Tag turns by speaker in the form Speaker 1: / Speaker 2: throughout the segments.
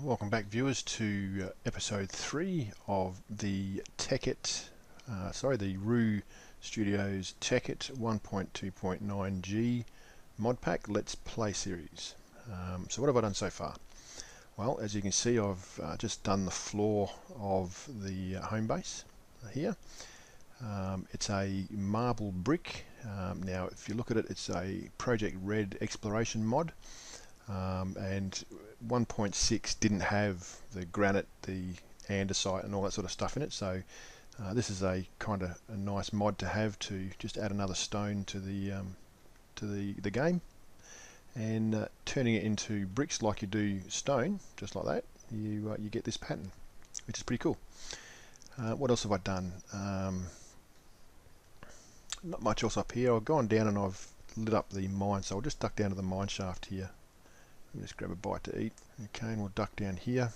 Speaker 1: Welcome back, viewers, to episode 3 of the Tekkit, the Roo Studios Tekkit 1.2.9G mod pack Let's Play series. So what have I done so far? Well, as you can see, I've just done the floor of the home base here. It's a marble brick. Now, if you look at it, it's a Project Red exploration mod. And 1.6 didn't have the granite, the andesite and all that sort of stuff in it, so this is a kind of a nice mod to have to just add another stone to the game, and turning it into bricks like you do stone, just like that, you get this pattern, which is pretty cool. What else have I done? Not much else up here. I've gone down and I've lit up the mine, so I'll just duck down to the mine shaft here. Just grab a bite to eat. Okay, and we'll duck down here.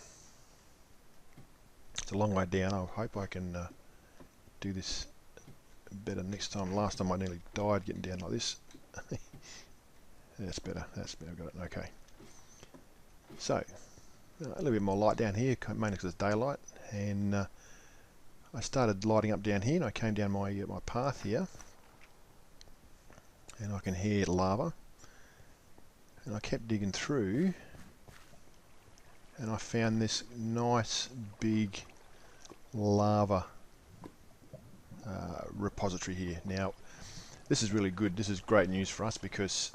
Speaker 1: It's a long way down. I hope I can do this better next time. Last time I nearly died getting down like this. That's better. That's better. Got it. Okay. So a little bit more light down here, mainly because it's daylight. And I started lighting up down here, and I came down my path here, and I can hear lava. And I kept digging through, and I found this nice big lava repository here. Now, this is really good. This is great news for us because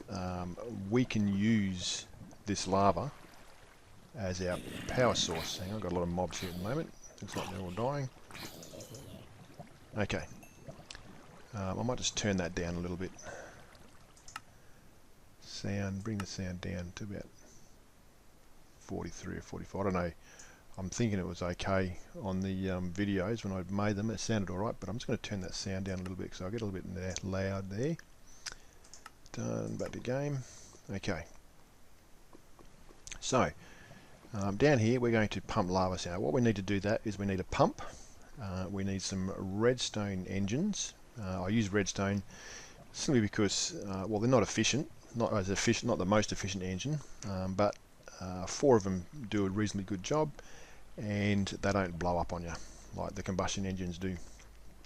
Speaker 1: we can use this lava as our power source. Hang on, I've got a lot of mobs here at the moment. Looks like they're all dying. Okay. I might just turn that down a little bit. Bring the sound down to about 43 or 44. I don't know. I'm thinking it was okay on the videos when I made them. It sounded alright, but I'm just going to turn that sound down a little bit because I get a little bit loud there. Done. Back to game. Okay. So down here we're going to pump lava. Now what we need to do that is we need a pump. We need some redstone engines. I use redstone simply because well, they're not efficient. Not the most efficient engine, but 4 of them do a reasonably good job, and they don't blow up on you like the combustion engines do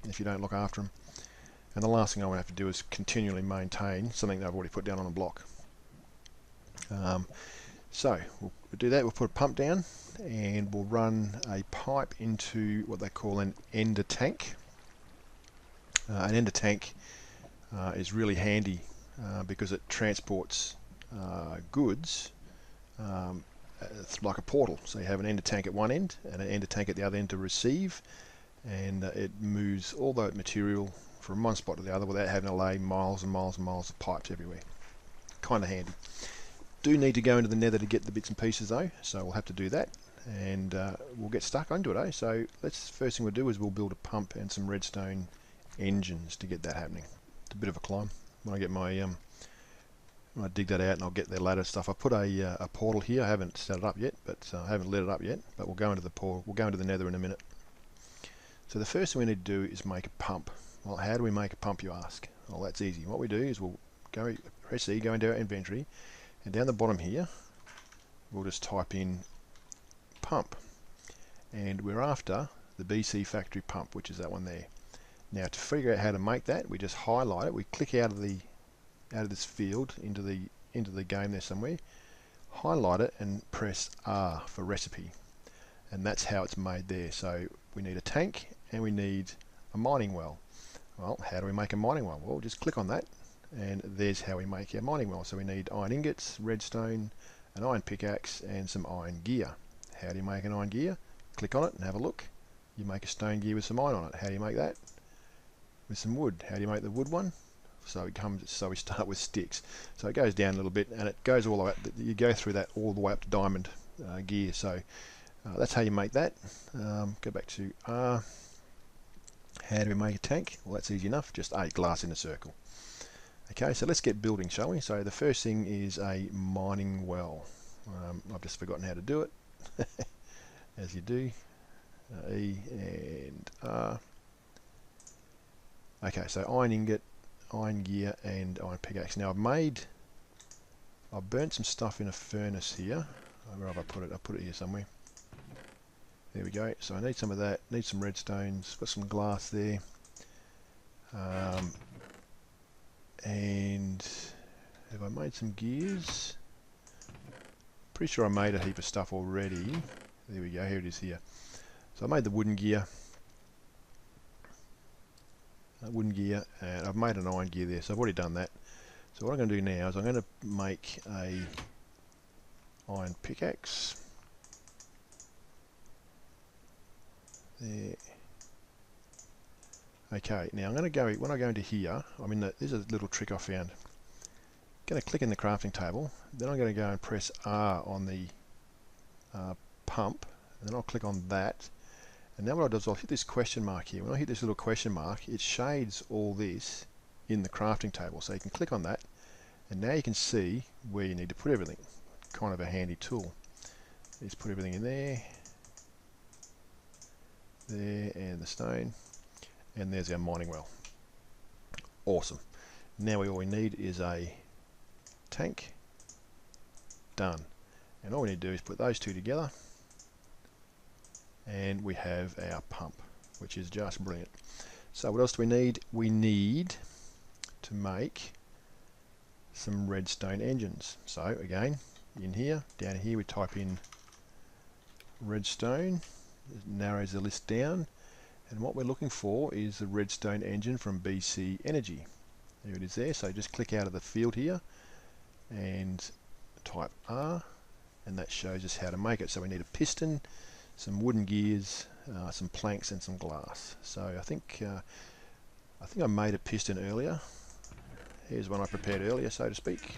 Speaker 1: if you don't look after them. And the last thing I want to have to do is continually maintain something that I've already put down on a block. So we'll do that. We'll put a pump down, and we'll run a pipe into what they call an ender tank. An ender tank is really handy because it transports goods like a portal. So you have an ender tank at one end and an ender tank at the other end to receive, and it moves all that material from one spot to the other without having to lay miles and miles and miles of pipes everywhere. Kind of handy. Do need to go into the nether to get the bits and pieces though, so we'll have to do that, and we'll get stuck into it. So first thing we'll do is we'll build a pump and some redstone engines to get that happening. It's a bit of a climb. When I get my when I dig that out, and I'll get their ladder stuff. I put a portal here. I haven't set it up yet, but I haven't lit it up yet. But we'll go into the portal. We'll go into the nether in a minute. So the first thing we need to do is make a pump. Well, how do we make a pump, you ask? Well, that's easy. What we do is we'll press E, go into our inventory, and down the bottom here, we'll just type in pump, and we're after the BC factory pump, which is that one there. Now, to figure out how to make that, we just highlight it. We click out of this field into the game there somewhere, highlight it, and press R for recipe, and that's how it's made there. So we need a tank and we need a mining well. Well, how do we make a mining well? Well, just click on that, and there's how we make our mining well. So we need iron ingots, redstone, an iron pickaxe, and some iron gear. How do you make an iron gear? Click on it and have a look. You make a stone gear with some iron on it. How do you make that? With some wood. How do you make the wood one? So we start with sticks. So it goes down a little bit, and it goes all the way up. You go through that all the way up to diamond gear. So that's how you make that. Go back to R. How do we make a tank? Well, that's easy enough. Just a glass in a circle. Okay, so let's get building, shall we? So the first thing is a mining well. I've just forgotten how to do it. As you do. E and R. Okay, so iron ingot, iron gear, and iron pickaxe. Now I've burnt some stuff in a furnace here. Where have I put it? I put it here somewhere. There we go. So I need some of that. Need some redstones. Got some glass there. And have I made some gears? Pretty sure I made a heap of stuff already. There we go. Here it is here. So I made the wooden gear. And I've made an iron gear there. So I've already done that. So what I'm going to do now is I'm going to make a iron pickaxe. There. Okay, now I'm going to go, when I go into here, there's a little trick I found. I'm going to click in the crafting table, then I'm going to go and press R on the pump, and then I'll click on that. And now what I'll do is I'll hit this question mark here. When I hit this little question mark, it shades all this in the crafting table. So you can click on that, and now you can see where you need to put everything. Kind of a handy tool. Just put everything in there, and the stone, and there's our mining well. Awesome. Now all we need is a tank. Done. And all we need to do is put those two together, and we have our pump, which is just brilliant. So what else do we need? We need to make some redstone engines. So again, in here, down here, we type in redstone. It narrows the list down, and what we're looking for is the redstone engine from BC Energy. There it is there. So just click out of the field here and type R, and that shows us how to make it. So we need a piston, some wooden gears, some planks, and some glass. So I think I made a piston earlier. Here's one I prepared earlier, so to speak.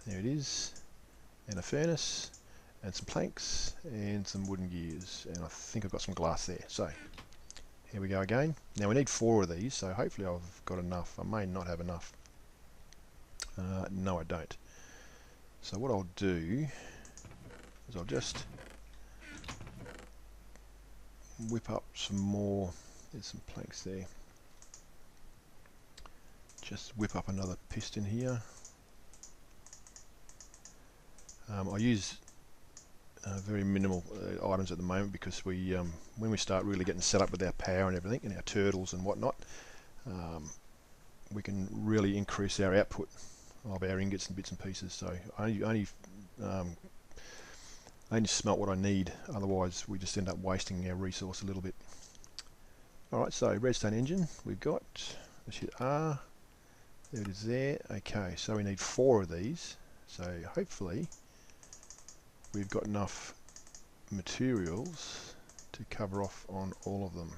Speaker 1: There it is, and a furnace, and some planks, and some wooden gears, and I think I've got some glass there. So here we go again. Now we need 4 of these, so hopefully I've got enough. I may not have enough. No, I don't. So what I'll do is I'll just whip up some more. There's some planks there. Just whip up another piston here. I use very minimal items at the moment because we, when we start really getting set up with our power and everything, and our turtles and whatnot, we can really increase our output of our ingots and bits and pieces. So I only smelt what I need, otherwise we just end up wasting our resource a little bit. Alright, so redstone engine we've got. Let's hit R. There it is there. Okay, so we need 4 of these. So hopefully we've got enough materials to cover off on all of them.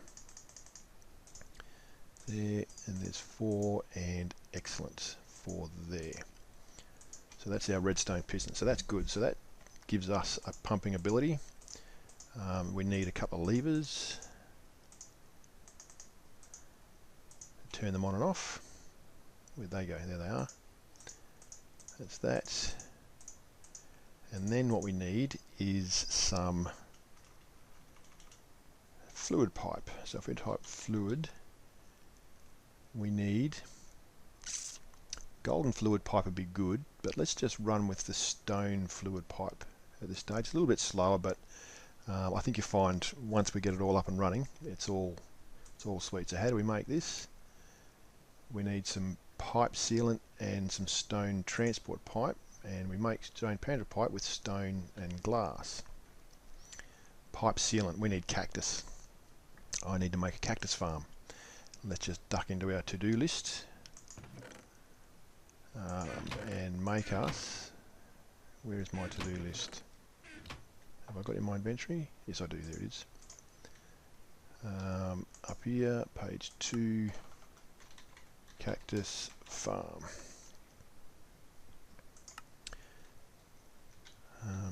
Speaker 1: There, and there's 4, and excellent, 4 there. So that's our redstone piston. So that's good. So that gives us a pumping ability. We need a couple of levers. Turn them on and off. Where'd they go? There they are. That's that. And then what we need is some fluid pipe. So if we type fluid, we need golden fluid pipe would be good, but let's just run with the stone fluid pipe at this stage. It's a little bit slower, but I think you find once we get it all up and running, it's all sweet. So how do we make this? We need some pipe sealant and some stone transport pipe, and we make stone transport pipe with stone and glass. Pipe sealant, we need cactus. I need to make a cactus farm. Let's just duck into our to-do list and make us, where is my to-do list? Have I got it in my inventory? Yes I do, there it is. Up here, page 2, cactus farm.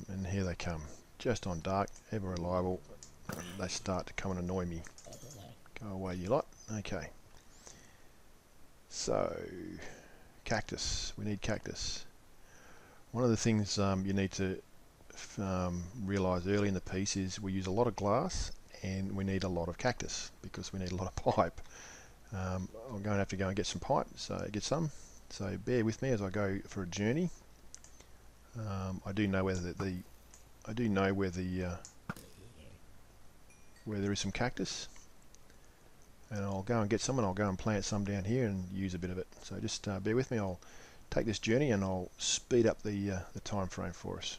Speaker 1: And here they come, just on dark, ever reliable. They start to come and annoy me. Go away you lot. Okay. So, cactus. We need cactus. One of the things you need to realise early in the piece is we use a lot of glass and we need a lot of cactus because we need a lot of pipe. I'm going to have to go and get some pipe, so get some. So bear with me as I go for a journey. I do know whether I do know where where there is some cactus, and I'll go and get some, and I'll go and plant some down here and use a bit of it. So just bear with me. I'll take this journey and I'll speed up the time frame for us.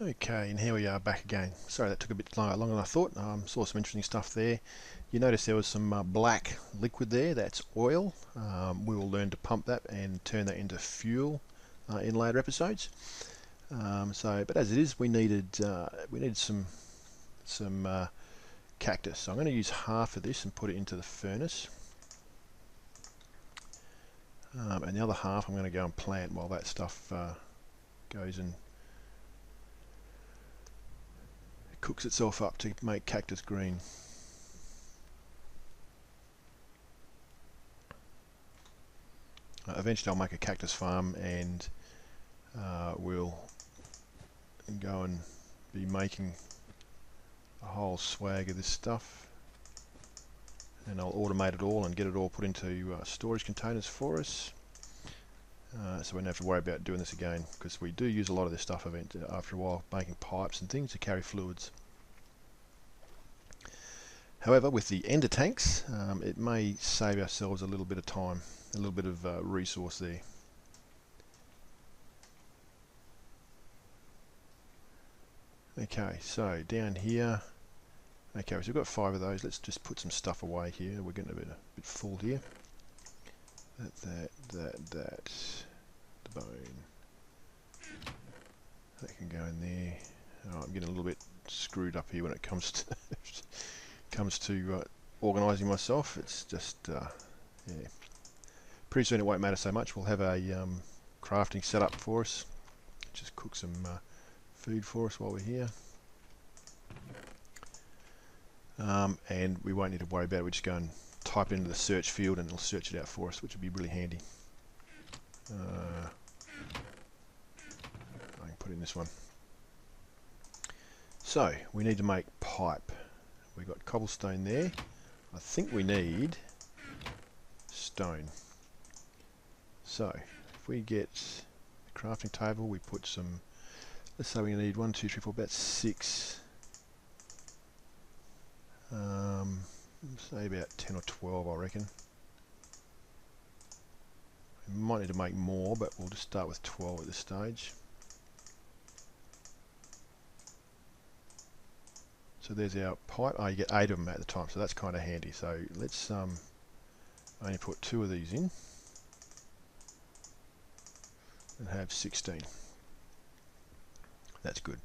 Speaker 1: Okay, and here we are back again. Sorry that took a bit longer than I thought. Saw some interesting stuff there. You notice there was some black liquid there. That's oil. We will learn to pump that and turn that into fuel in later episodes. But as it is, we needed some cactus. So I'm going to use half of this and put it into the furnace, and the other half I'm going to go and plant while that stuff goes and cooks itself up to make cactus green. Eventually I'll make a cactus farm, and we'll go and be making a whole swag of this stuff, and I'll automate it all and get it all put into storage containers for us, so we don't have to worry about doing this again, because we do use a lot of this stuff after a while, making pipes and things to carry fluids. However, with the ender tanks, it may save ourselves a little bit of time, a little bit of resource there. Okay, so down here, okay, so we've got 5 of those. Let's just put some stuff away here. We're getting a bit full here. That, the bone. That can go in there. Oh, I'm getting a little bit screwed up here when it comes to organising myself. It's just yeah. Pretty soon it won't matter so much. We'll have a crafting set up for us. Just cook some food for us while we're here. And we won't need to worry about it. We just go and type it into the search field and it'll search it out for us, which would be really handy. I can put in this one. So we need to make pipe. We've got cobblestone there. I think we need stone. So if we get the crafting table, we put some, let's say we need 1, 2, 3, 4, about 6. Say about 10 or 12, I reckon. We might need to make more, but we'll just start with 12 at this stage. So there's our pipe. Oh, you get 8 of them at the time, so that's kind of handy. So let's only put 2 of these in and have 16. That's good.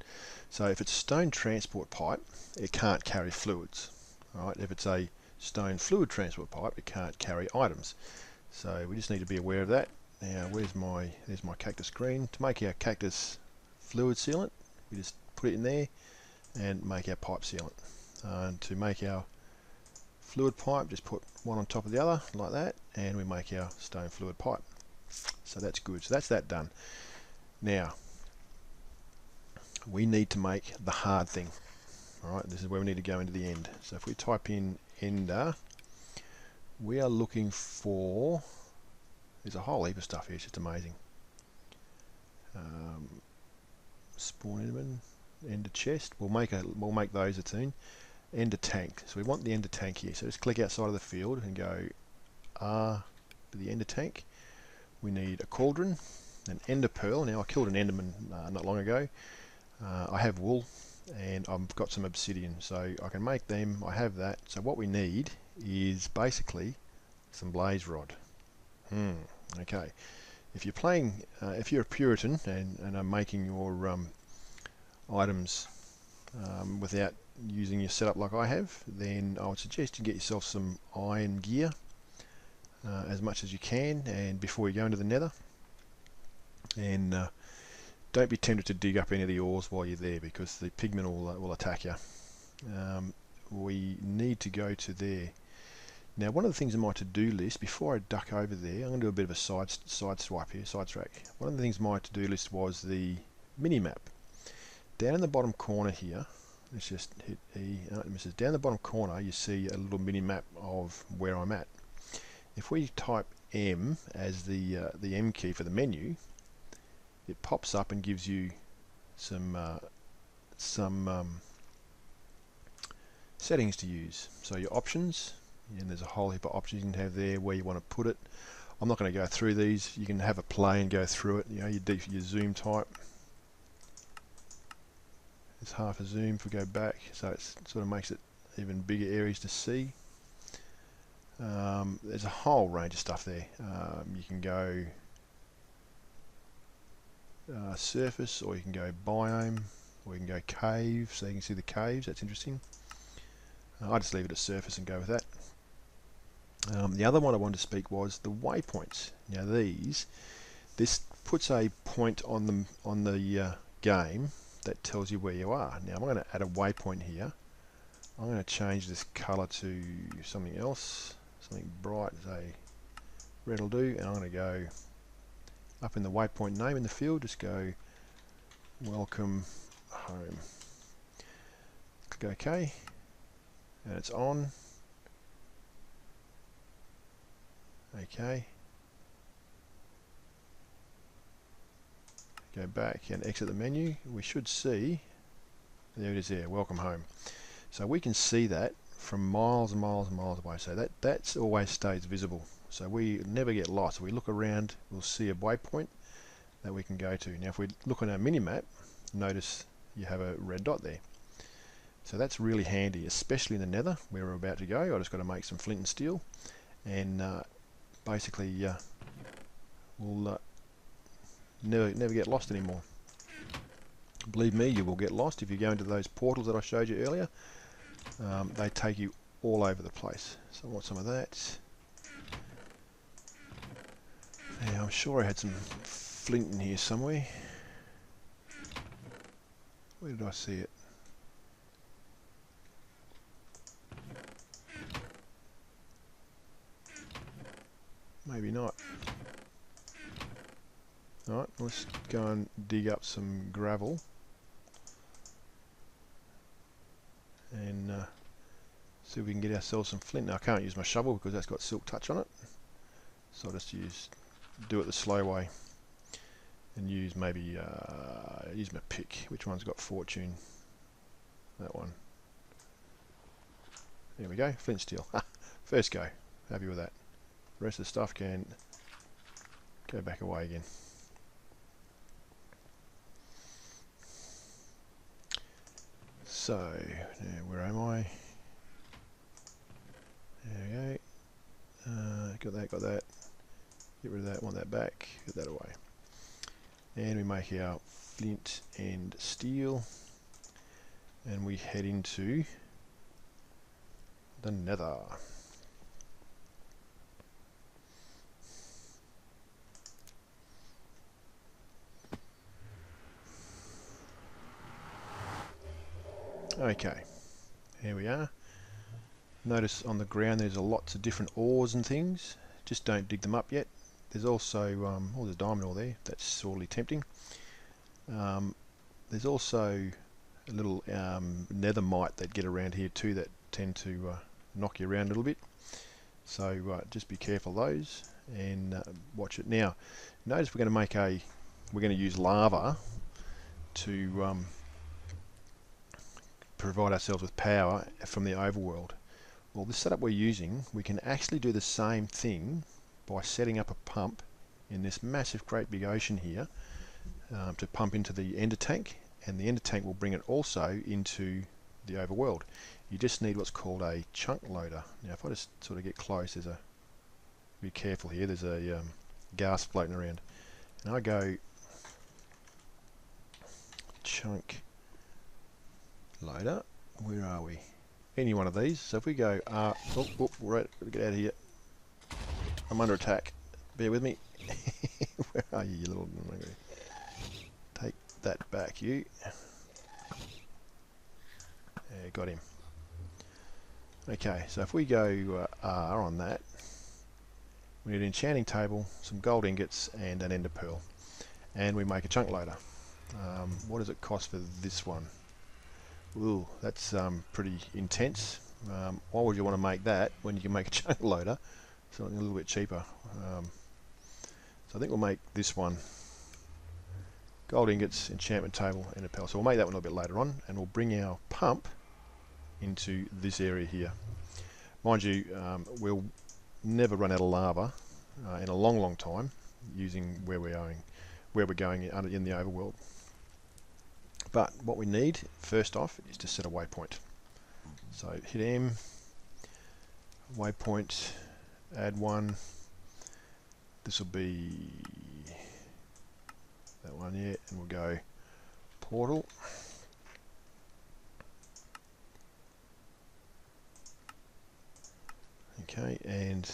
Speaker 1: So if it's stone transport pipe, it can't carry fluids. All right. If it's a stone fluid transport pipe, it can't carry items. So we just need to be aware of that. Now, there's my cactus green. To make our cactus fluid sealant, we just put it in there and make our pipe sealant. And to make our fluid pipe, just put one on top of the other like that, and we make our stone fluid pipe. So that's good. So that's that done. Now we need to make the hard thing. Alright, this is where we need to go into the end. So if we type in ender, we are looking for, there's a whole heap of stuff here, it's just amazing. Spawn enderman, ender chest, we'll make those a tune. ender tank. So we want the ender tank here. So just click outside of the field and go R to the ender tank. We need a cauldron, an ender pearl. Now I killed an enderman not long ago. I have wool and I've got some obsidian, so I can make them. I have that. So what we need is basically some blaze rod. Okay. If you're playing, if you're a Puritan and are making your items without using your setup like I have, then I would suggest you get yourself some iron gear as much as you can, and before you go into the Nether, and don't be tempted to dig up any of the ores while you're there, because the pigmen will attack you. We need to go to there. Now, one of the things in my to-do list, before I duck over there, I'm going to do a bit of a side swipe here, side track. One of the things in my to-do list was the mini-map. Down in the bottom corner here, let's just hit E, down in the bottom corner you see a little mini-map of where I'm at. If we type M as the M key for the menu, it pops up and gives you some settings to use. So your options, and there's a whole heap of options you can have there where you want to put it. I'm not going to go through these. You can have a play and go through it. You know, your zoom type. It's half a zoom if we go back, so it sort of makes it even bigger areas to see. There's a whole range of stuff there. You can go surface, or you can go biome, or you can go cave, so you can see the caves. That's interesting. I just leave it at surface and go with that. The other one I wanted to speak was the waypoints. Now this puts a point on the game that tells you where you are. Now I'm going to add a waypoint here. I'm going to change this color to something else, something bright, say red will do, and I'm going to go up in the waypoint name in the field, just go welcome home. Click OK, and it's on. Okay. Go back and exit the menu. We should see, there it is there, welcome home. So we can see that from miles and miles and miles away. So that always stays visible. So we never get lost. If we look around, we'll see a waypoint that we can go to. Now if we look on our mini-map, notice you have a red dot there. So that's really handy, especially in the Nether where we're about to go. I just got to make some flint and steel, and basically we'll never get lost anymore. Believe me, you will get lost if you go into those portals that I showed you earlier. They take you all over the place. So I want some of that. Yeah, I'm sure I had some flint in here somewhere. Where did I see it? Maybe not. Alright, let's go and dig up some gravel and see if we can get ourselves some flint. Now I can't use my shovel because that's got silk touch on it, so I'll just do it the slow way and use maybe use my pick. Which one's got fortune? That one. There we go, flint steel. First go, happy with that. The rest of the stuff can go back away again. So, now where am I? There we go. Got that. Get rid of that, want that back, get that away. And we make our flint and steel. And we head into the Nether. Okay, here we are. Notice on the ground there's lots of different ores and things. Just don't dig them up yet. There's also, oh, there's a diamond ore there. That's sorely tempting. There's also a little netherite that get around here too that tend to knock you around a little bit. So just be careful of those and watch it. Now, notice we're going to use lava to provide ourselves with power from the overworld. Well, this setup we're using, we can actually do the same thing by setting up a pump in this massive great big ocean here to pump into the ender tank, and the ender tank will bring it also into the overworld. You just need what's called a chunk loader. Now if I just sort of get close, be careful here, there's a gas floating around, and I go chunk loader, where are we? Any one of these. So if we go right, get out of here, I'm under attack, bear with me. Where are you, you little... Take that back, you. Yeah, got him. Okay, so if we go R on that, we need an enchanting table, some gold ingots, and an ender pearl. And we make a chunk loader. What does it cost for this one? Ooh, that's pretty intense. Why would you want to make that when you can make a chunk loader? Something a little bit cheaper. So I think we'll make this one. Gold ingots, enchantment table, ender pearl. So we'll make that one a little bit later on, and we'll bring our pump into this area here. Mind you, we'll never run out of lava in a long time using where we're going in the overworld. But what we need first off is to set a waypoint. So hit M, waypoint, add one. This will be that one, yeah, and we'll go portal. Okay, and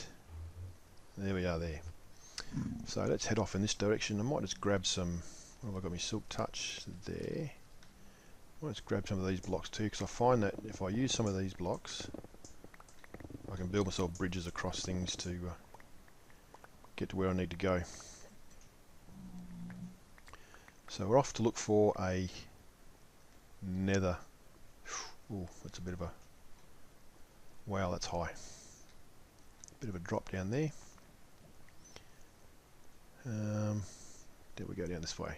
Speaker 1: there we are there. So let's head off in this direction. I might just grab some, what have I got, my silk touch there. I might just grab some of these blocks too, because I find that if I use some of these blocks, I can build myself bridges across things to get to where I need to go. So we're off to look for a nether. Oh, that's a bit of a... Wow, that's high. Bit of a drop down there. Then we go down this way.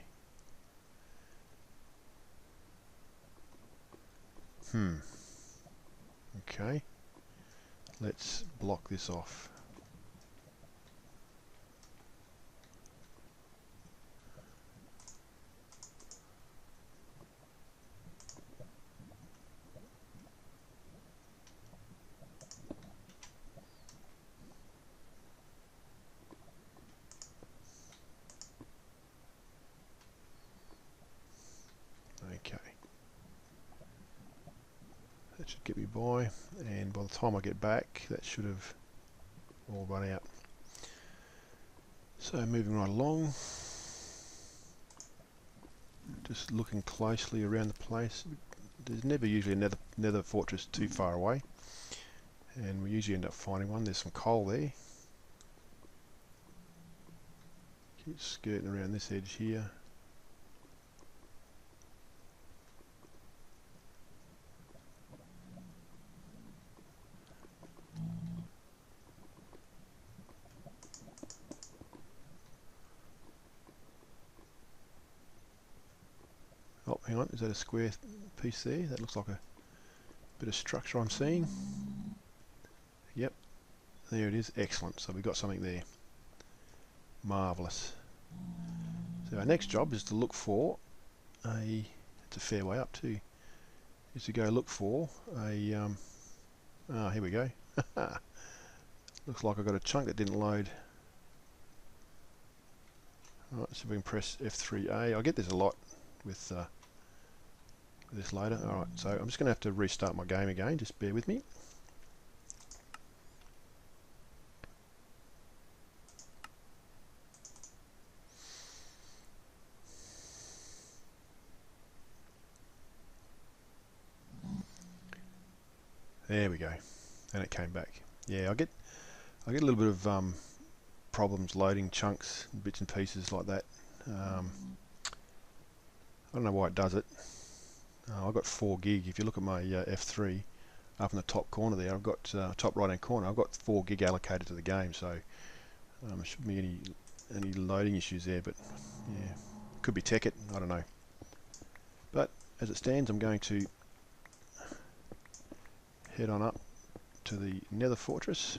Speaker 1: Okay. Let's block this off. Okay. That should get me by, and by the time I get back, that should have all run out. So moving right along, just looking closely around the place. There's never usually a nether fortress too far away, and we usually end up finding one. There's some coal there. Keep skirting around this edge here. Oh, hang on, is that a square piece there? That looks like a bit of structure I'm seeing. Yep, there it is. Excellent. So we've got something there. Marvellous. So our next job is to look for a... It's a fair way up too. Is to go look for a... here we go. Looks like I got a chunk that didn't load. Alright, so we can press F3A. I get this a lot with this loader. Alright, so I'm just going to have to restart my game again, just bear with me. There we go, and it came back. Yeah, I get a little bit of problems loading chunks, bits and pieces like that. I don't know why it does it. I've got 4 gig. If you look at my F3 up in the top corner there, I've got top right hand corner, I've got 4 gig allocated to the game, so there shouldn't be any loading issues there, but yeah, could be Tekkit, I don't know. But as it stands, I'm going to head on up to the Nether fortress.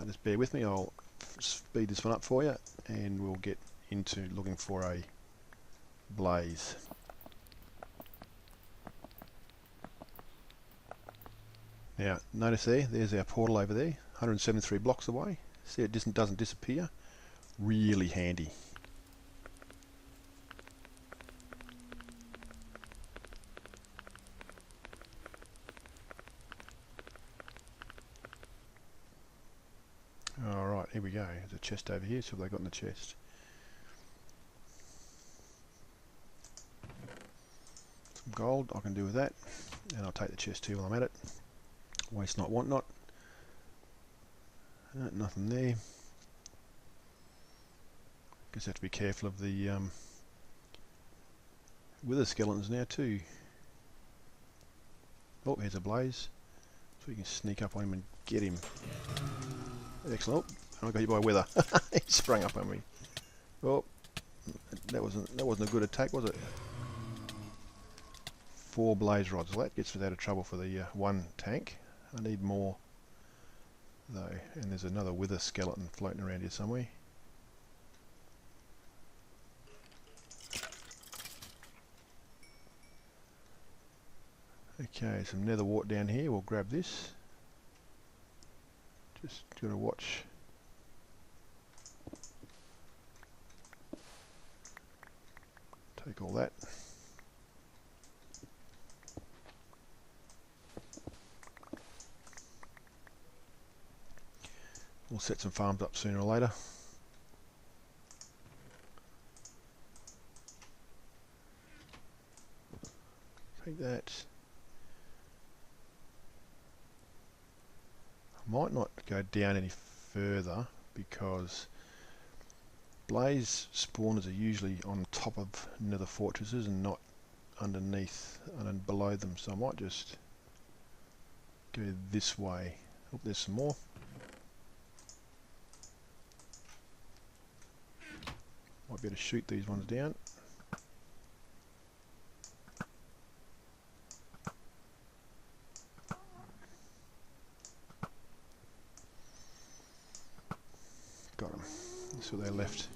Speaker 1: Just bear with me, I'll speed this one up for you and we'll get into looking for a blaze. Now notice there's our portal over there, 173 blocks away. See, it doesn't disappear. Really handy. Alright, here we go. There's a chest over here, so what have they got in the chest? Some gold, I can do with that. And I'll take the chest too while I'm at it. Waste not, want not. Nothing there. Guess I have to be careful of the wither skeletons now too. Oh, here's a blaze. So we can sneak up on him and get him. Excellent. Oh, I got hit by a wither. He sprang up on me. Oh, that wasn't a good attack, was it? 4 blaze rods. Well, that gets us out of trouble for the one tank. I need more though. And there's another wither skeleton floating around here somewhere. Okay, some nether wart down here. We'll grab this. Just gotta watch. Take all that. We'll set some farms up sooner or later. Take that. I might not go down any further because blaze spawners are usually on top of nether fortresses and not underneath and below them, so I might just go this way. Oh, there's some more. Might be able to shoot these ones down. Got them. That's where they left.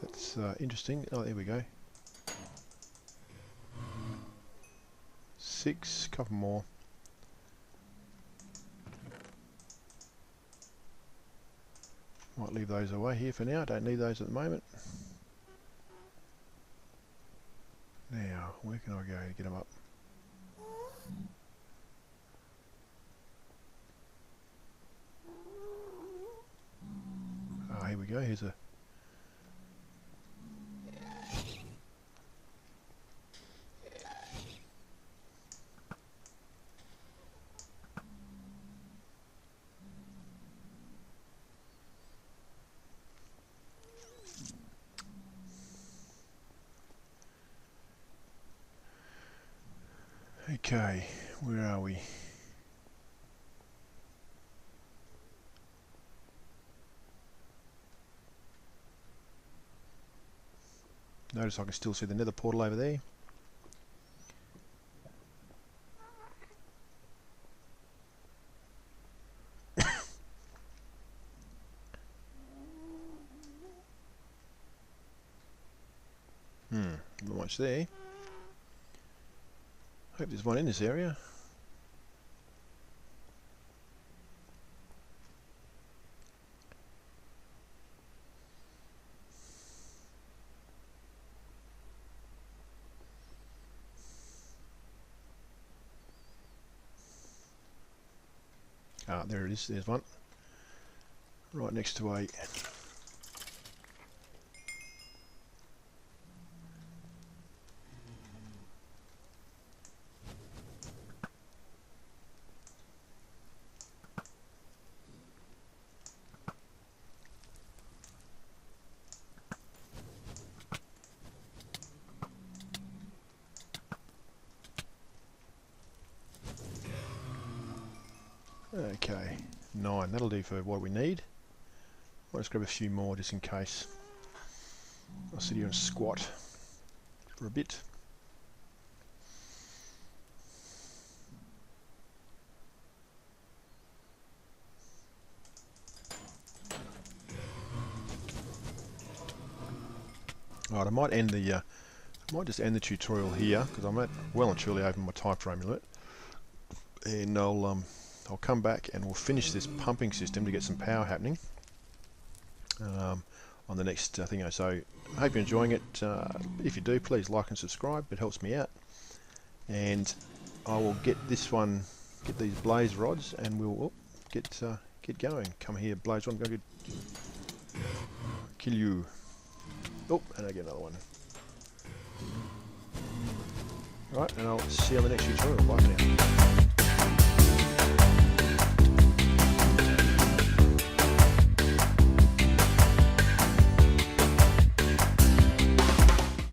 Speaker 1: That's interesting. Oh, there we go. 6, couple more. Might leave those away here for now. Don't need those at the moment. Now, where can I go to get them up? Ah, here we go. Here's a... Okay, where are we? Notice I can still see the nether portal over there. Not much there. Hope there's one in this area. Ah, there it is. There's one. Right next to a... Okay, 9. That'll do for what we need. I'll just grab a few more just in case. I'll sit here and squat for a bit. Alright, I might end the I might just end the tutorial here because I'm well and truly over my time frame limit, and I'll come back and we'll finish this pumping system to get some power happening on the next thing. So I hope you're enjoying it. If you do, please like and subscribe. It helps me out. And I will get these blaze rods, and we'll get going. Come here, blaze rod. I'm going to kill you. Oh, and I get another one. Right, and I'll see you on the next tutorial. Bye for now.